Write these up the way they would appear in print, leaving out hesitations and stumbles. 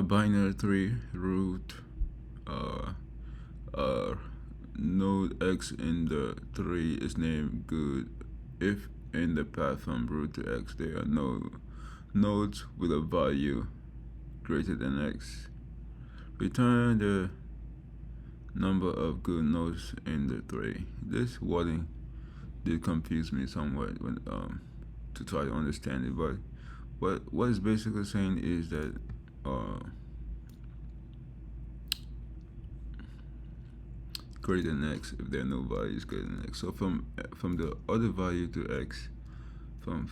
a binary tree root node x in the tree is named good if in the path from root to x there are no nodes with a value greater than x. Return the number of good nodes in the tree. This wording did confuse me somewhat when to try to understand it, but what it's basically saying is that greater than x if there are no values greater than x. So from the other value to x, from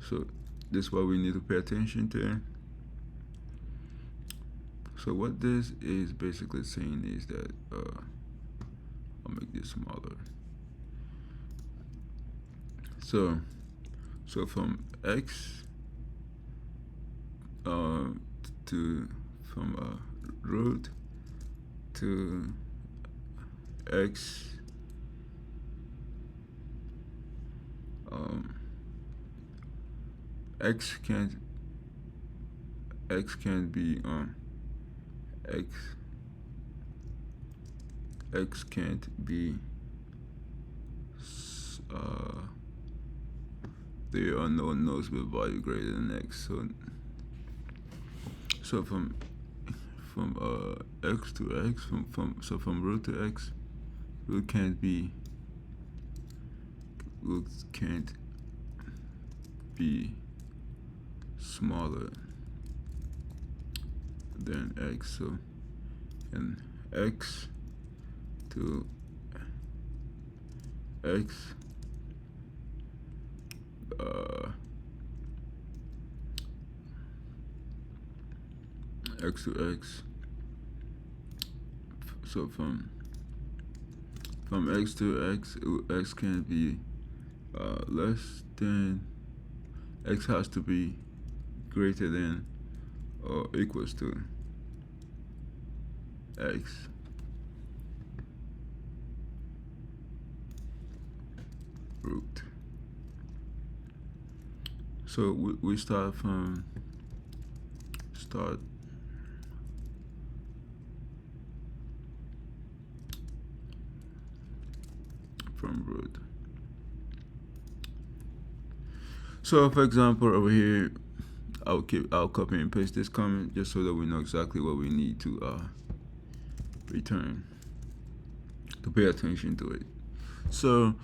so this is what we need to pay attention to. So what this is basically saying is that I'll make this smaller. So from x to from root to x x can't be x can't be there are no nodes with value greater than x. So from x to x, from root to x, root can't be smaller than x. So and x to x x to x. So from x to x, x can't be less than, x has to be greater than or equals to x. Root. So we start from root. So for example over here, I'll copy and paste this comment just so that we know exactly what we need to return, to pay attention to it. So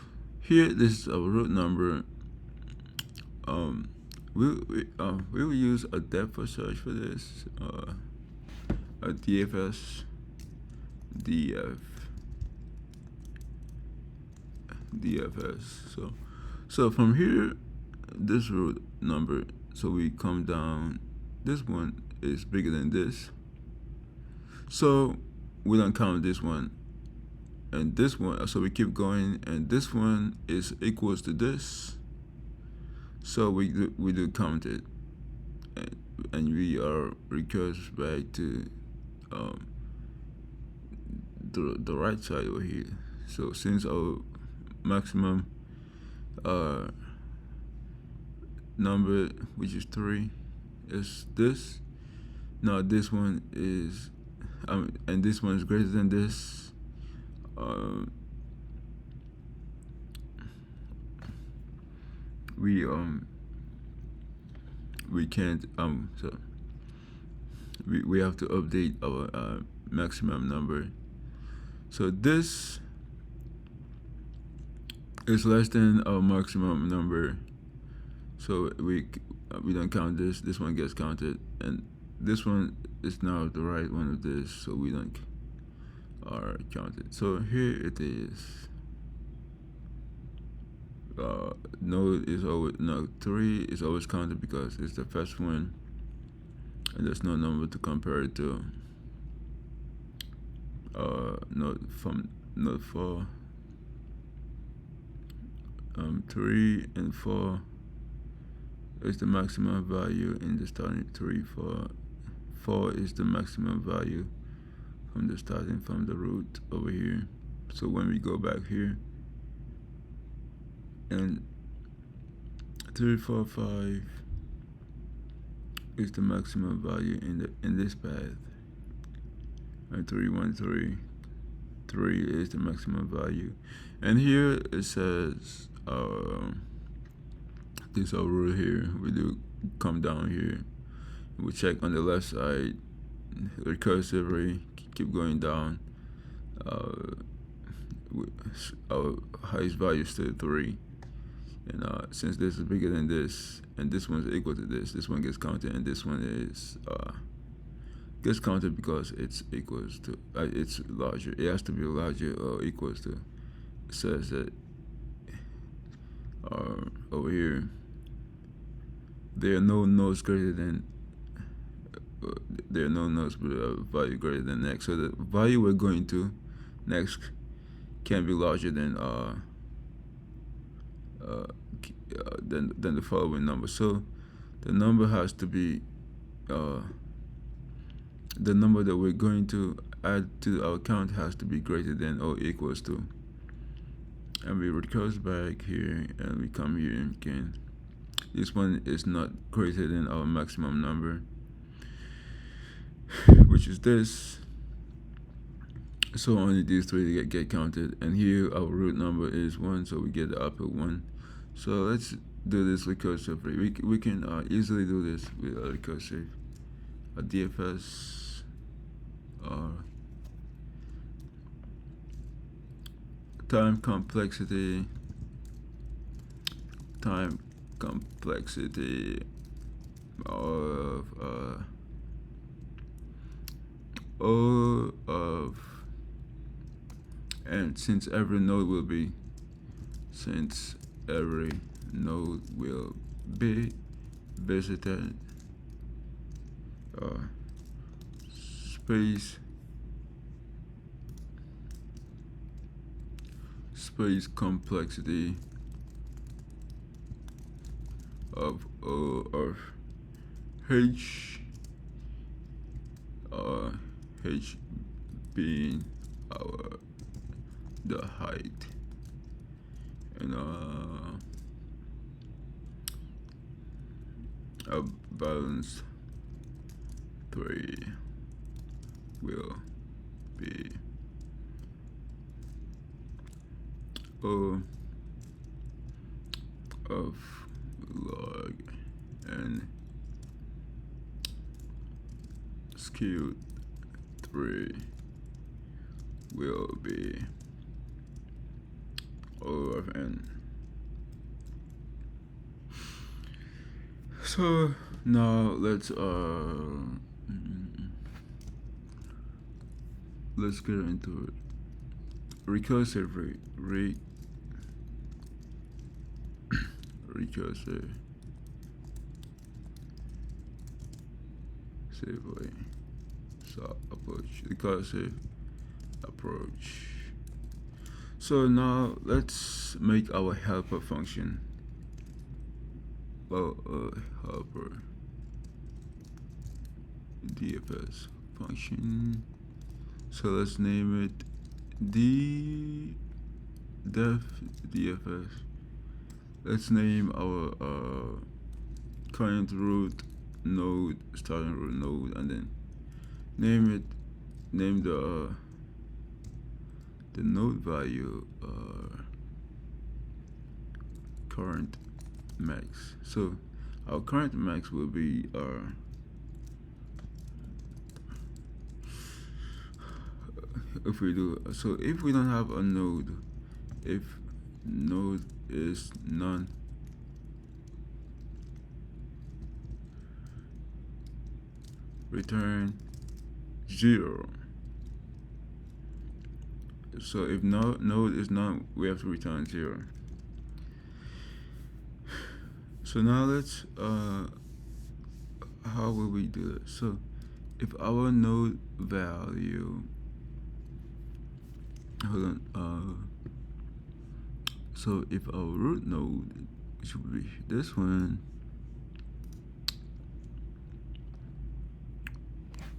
here, this is our root number. We will use a depth first search for this, a DFS, DFS. So from here, this root number, so we come down, this one is bigger than this, so we don't count this one and this one, so we keep going, and this one is equals to this, so we do count it, and we are recurse back to the right side over here. So since our maximum number, which is 3, is this, now this one is and this one is greater than this, we can't so we have to update our maximum number. So this is less than our maximum number, so we don't count this. This one gets counted, and this one is now the right one of this, so we don't count it. So here it is. Node is always 3 is always counted because it's the first one, and there's no number to compare it to. Node 4, 3 and 4 is the maximum value in the starting 3. 4 is the maximum value from the starting from the root over here. So when we go back here, and 3, 4, 5 is the maximum value in this path. And 313 3 is the maximum value. And here it says this over here. We do come down here. We check on the left side recursively, keep going down. Our highest value is still 3, and since this is bigger than this and this one is equal to this one gets counted, and this one is gets counted because it's equals to it's larger. It has to be larger or equals to. It says that over here there are no nodes greater than there are no nodes with a value greater than x. So the value we're going to next can be larger than the following number. So the number has to be the number that we're going to add to our count has to be greater than or equals to. And we recurse back here and we come here again. This one is not greater than our maximum number, which is this. So only these three get counted, and here our root number is 1, so we get the output 1. So let's do this recursively. We can easily do this with a recursive, a DFS, time complexity of O of, and since every node will be visited, space complexity of O of H, H being the height, and a balance 3 will be O of log n skewed 3 will be O of n. So now let's get into it. Recursive recursive approach. So now let's make our helper function. Helper DFS function. So let's name it def DFS. Let's name our current root node, starting root node, and then name the node value current max. So our current max will be if we don't have a node, if node is none, return 0. So if node is none, we have to return 0. So now let's how will we do this? So if our node value, so if our root node, which would be this one,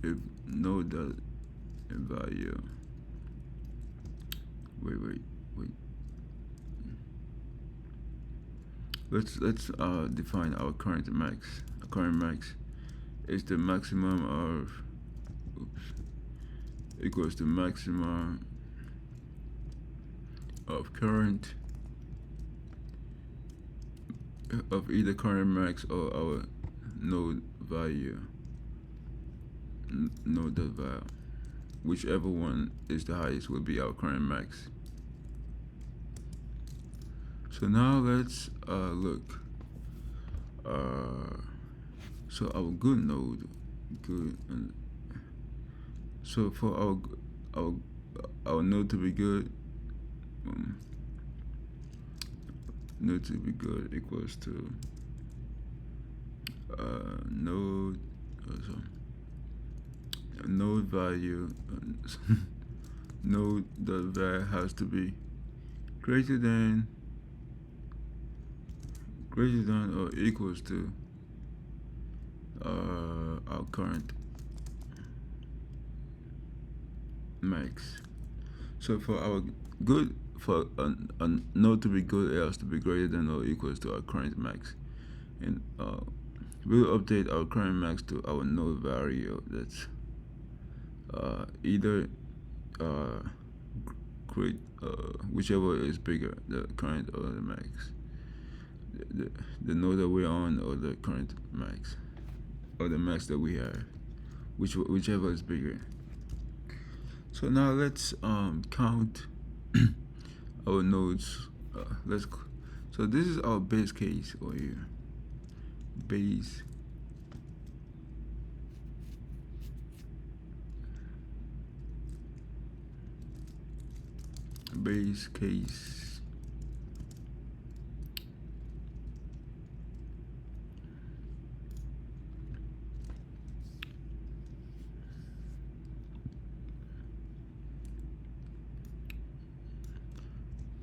if node dot value, wait, let's define our current max. is the maximum of, oops, equals the maximum of current of either current max or our node value, node value. Whichever one is the highest will be our current max. So now let's look. So our good node, good. So for our our node to be good, node to be good equals to node. So node value node the value has to be greater than or equals to our current max. So for our good, for a node to be good, it has to be greater than or equals to our current max, and we'll update our current max to our node value. That's either create whichever is bigger, the current or the max, the node that we're on or the current max, or the max that we have, whichever is bigger. So now let's count our nodes. So this is our base case over here. Base case.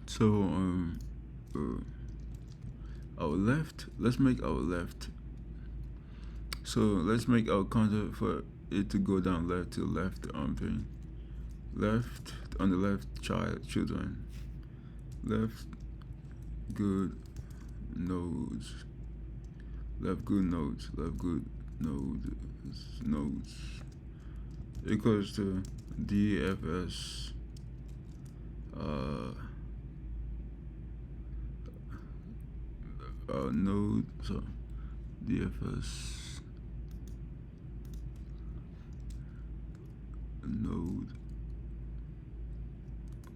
So our left, let's make our left. So let's make our counter for it to go down left to left thing. Left on the left, children. Left good nodes. Left good nodes. Left good nodes equals to DFS node. So DFS node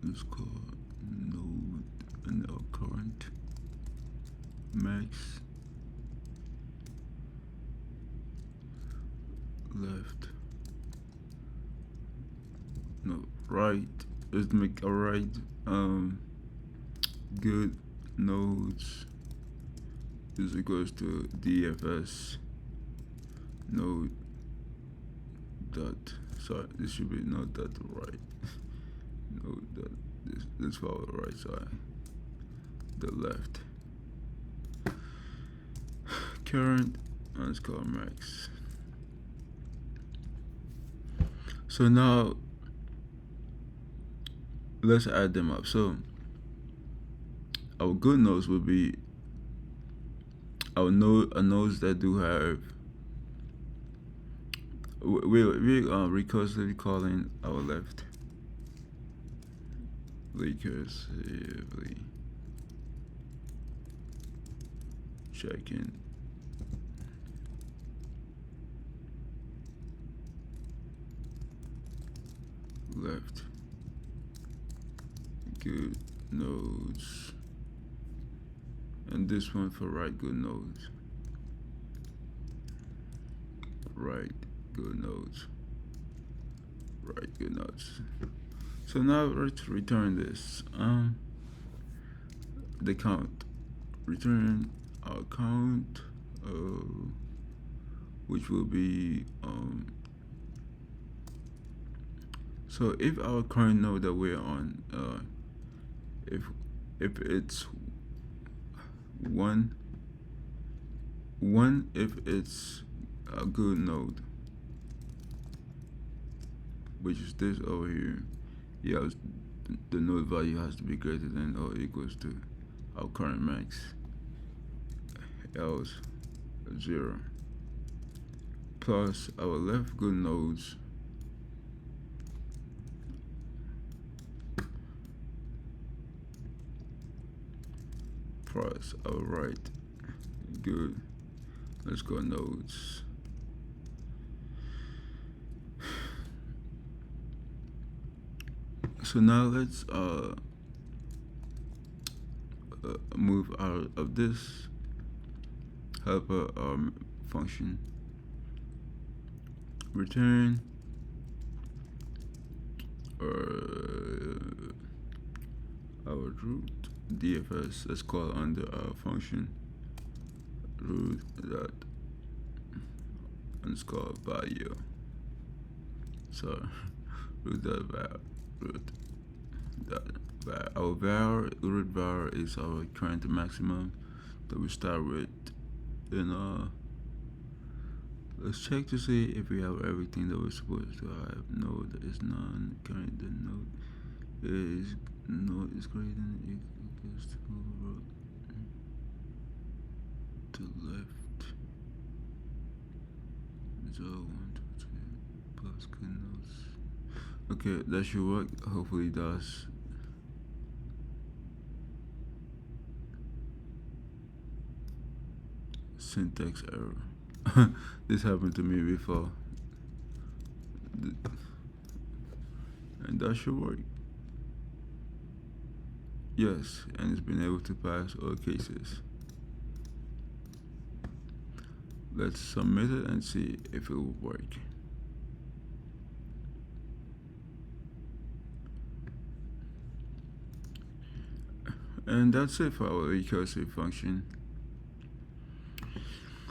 is called node and our current max. Left, no, right. Let's make a right. Good nodes is equals to DFS node dot. Sorry, this should be not dot right. Node dot. This call the right side. The left. Current underscore max. So now let's add them up. So our good nodes will be our nodes that do have. We're recursively calling our left. Recursively checking left good nodes, and this one for right good nodes. Right good nodes. Right good nodes. So now let's return this. The count. Return our count, which will be so if our current node that we're on, if it's one if it's a good node, which is this over here, yeah, the node value has to be greater than or equals to our current max, else 0. plus our left good nodes plus our right good, let's go nodes. So now let's move out of this helper function, return our root DFS. Let's call under our function root dot underscore value. So root dot var root dot var. Our var root var is our current maximum that we start with. And let's check to see if we have everything that we're supposed to have. Node is none. Current node is greater than equals to left. 0, 1, 2, 3 plus good nodes. Okay, that should work. Hopefully it does. Syntax error. This happened to me before. And that should work. Yes, and it's been able to pass all cases. Let's submit it and see if it will work. And that's it for our recursive function.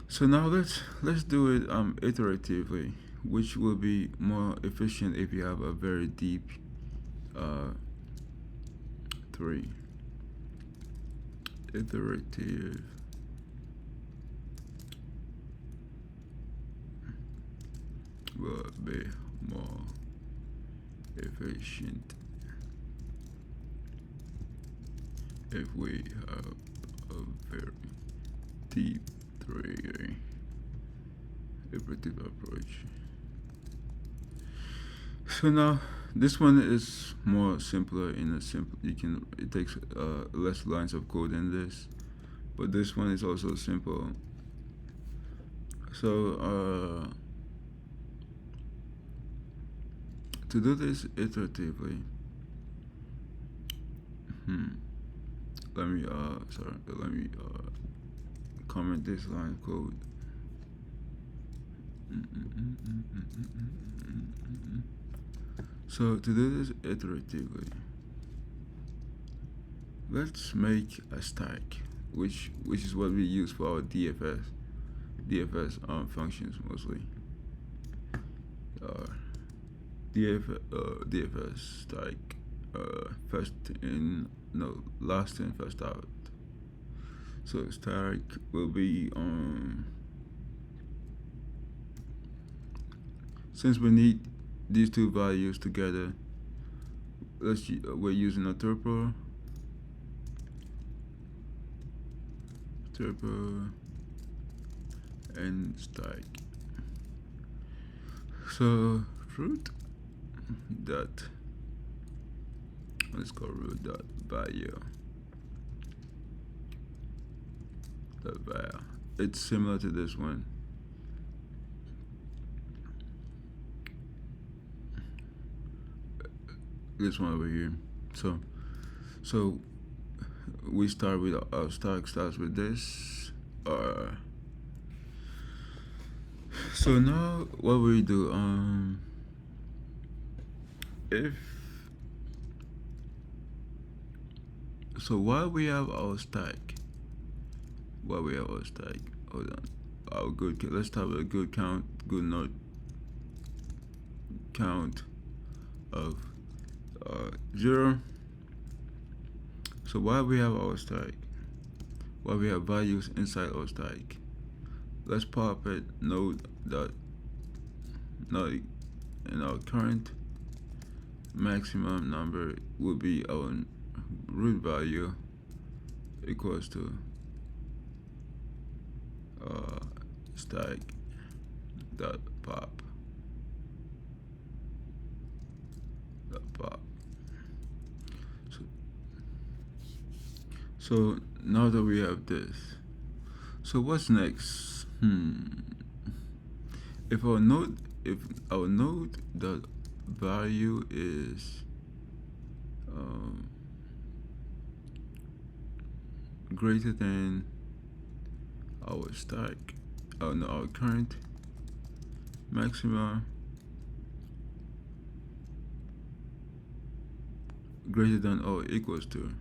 So now let's do it iteratively, which will be more efficient if you have a very deep tree. Iterative will be more efficient if we have a very deep tree iterative approach. So now this one is more simpler in a simple, it takes less lines of code in this, but this one is also simple. So to do this iteratively, let me comment this line of code. So to do this iteratively, let's make a stack, which is what we use for our DFS functions mostly. DFS stack, last in, first out. So stack will be since we need these two values together, we're using a tuple and stack. So root dot, let's go root dot value. It's similar to this one. This one over here. So we start with our stack starts with this. So now what we do, while we have our stack, hold on, our good, let's start with a good node count of 0. So while we have our stack, while we have values inside our stack, let's pop it node and our current maximum number will be our root value equals to stack dot pop dot pop. So now that we have this, so what's next? If our node dot value is greater than our stack, no, our current maximum, greater than or equals to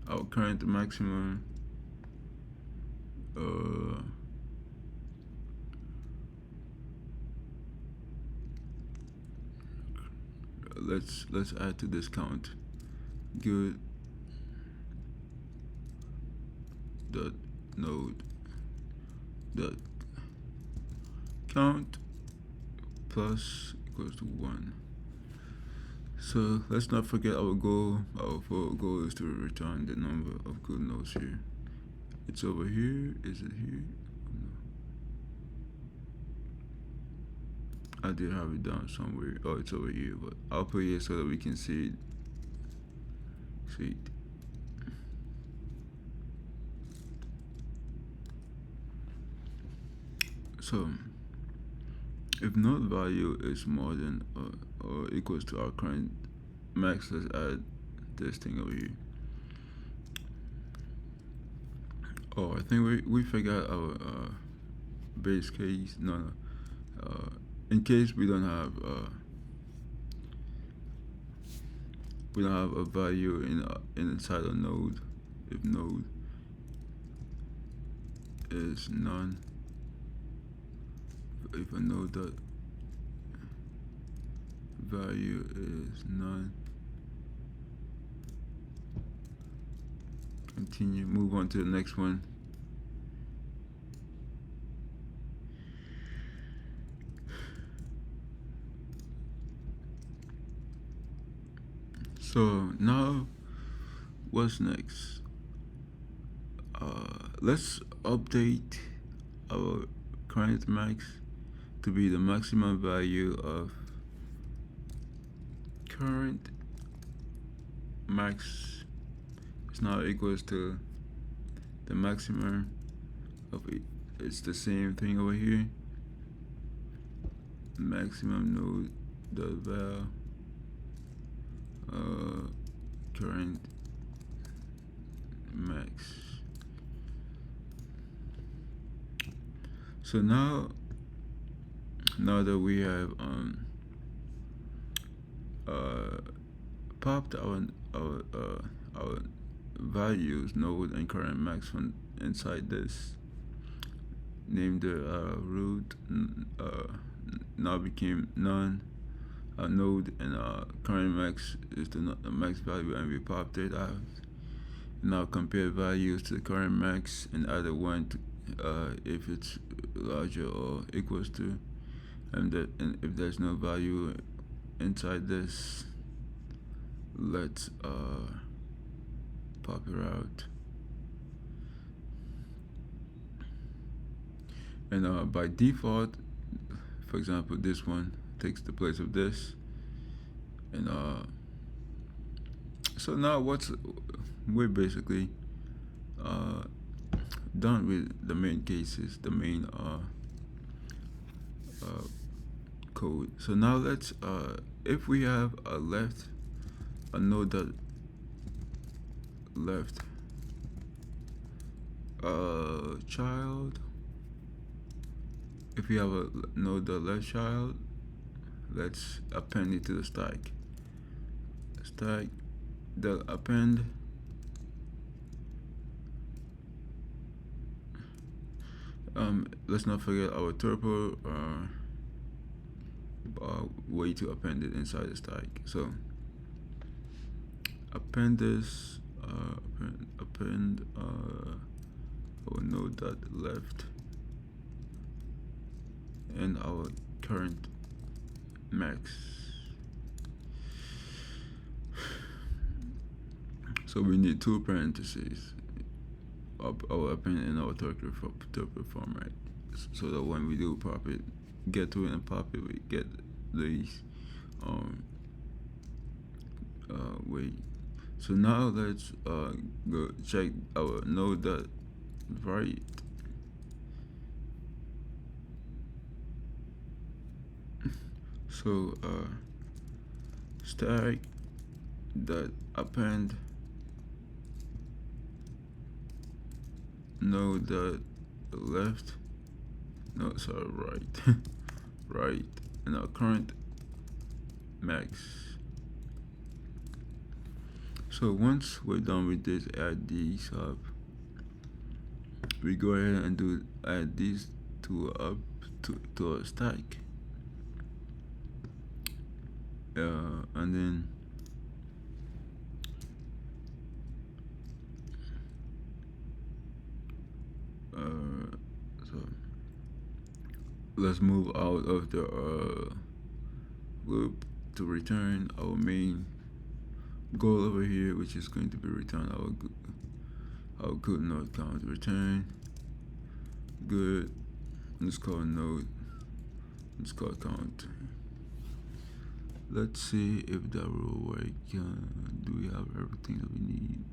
our current maximum, let's add to this count. Good dot node dot count plus equals to 1. So let's not forget our goal. Our goal is to return the number of good nodes here. It's over here. Is it here? No. I did have it down somewhere. Oh, it's over here, but I'll put it here so that we can see it. Sweet. So if node value is more than or equals to our current max, let's add this thing over here. Oh, I think we forgot our base case. No, in case we don't have a value inside a node. If node is none, if a node dot value is none, continue, move on to the next one. So now what's next? Let's update our current max to be the maximum value of current max is now equals to the maximum of it. It's the same thing over here. Maximum node dot val current max. So now that we have popped our values node and current max from inside this, named the root, now became none. Node and current max is the max value, and we popped it out. Now compare values to the current max and either one if it's larger or equals to, and if there's no value inside this, let's pop it out. And by default, for example, this one takes the place of this, and so now we're basically done with the main cases, the main code. So now let's if we have a node that left child, if we have a node that left child, let's append it to the stack. Stack the append let's not forget our tuple way to append it inside the stack. So append this append our node dot left and our current max. So we need two parentheses, our append and our tuple format. so that when we do pop it, get to it and pop it, we get these um wait. So now let's go check our node that right. So stack that append node that left, no sorry, right. Right, and our current max. So once we're done with this, add these up. We go ahead and add these two up to a stack, and then so let's move out of the loop to return our main goal over here, which is going to be return our good node count. Return good. Let's call node. Let's call count. Let's see if that will work. Do we have everything that we need?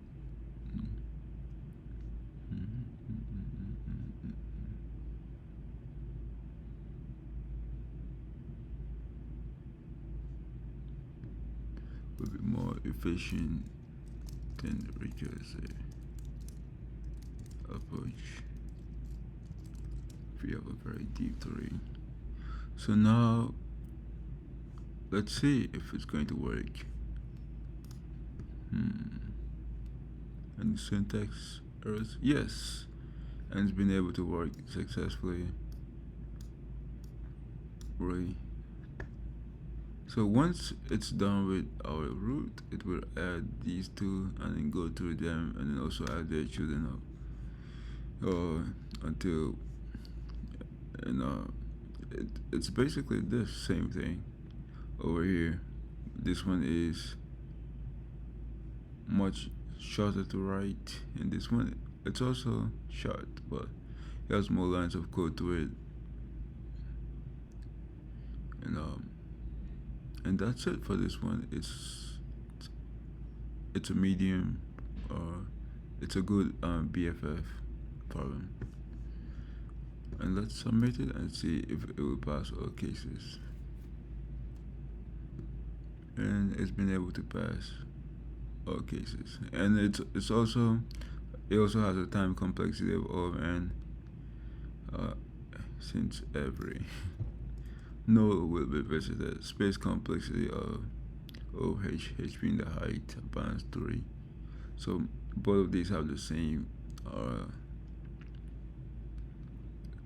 Will be more efficient than the recursive approach if we have a very deep tree. So now let's see if it's going to work. And syntax errors? Yes, and it's been able to work successfully. Really. So once it's done with our root, it will add these two and then go through them and then also add their children up until, and it's basically this same thing over here. This one is much shorter to write, and this one it's also short, but it has more lines of code to it. And that's it for this one. It's a medium, it's a good BFF problem. And let's submit it and see if it will pass all cases. And it's been able to pass all cases. And it also has a time complexity of O of n, since every node will be visited. Space complexity of OH, H being the height, balance 3. So both of these have the same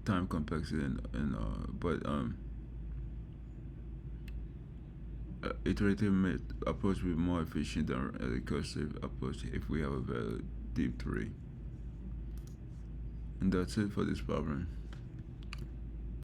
time complexity, but iterative approach will be more efficient than a recursive approach if we have a very deep tree. And that's it for this problem.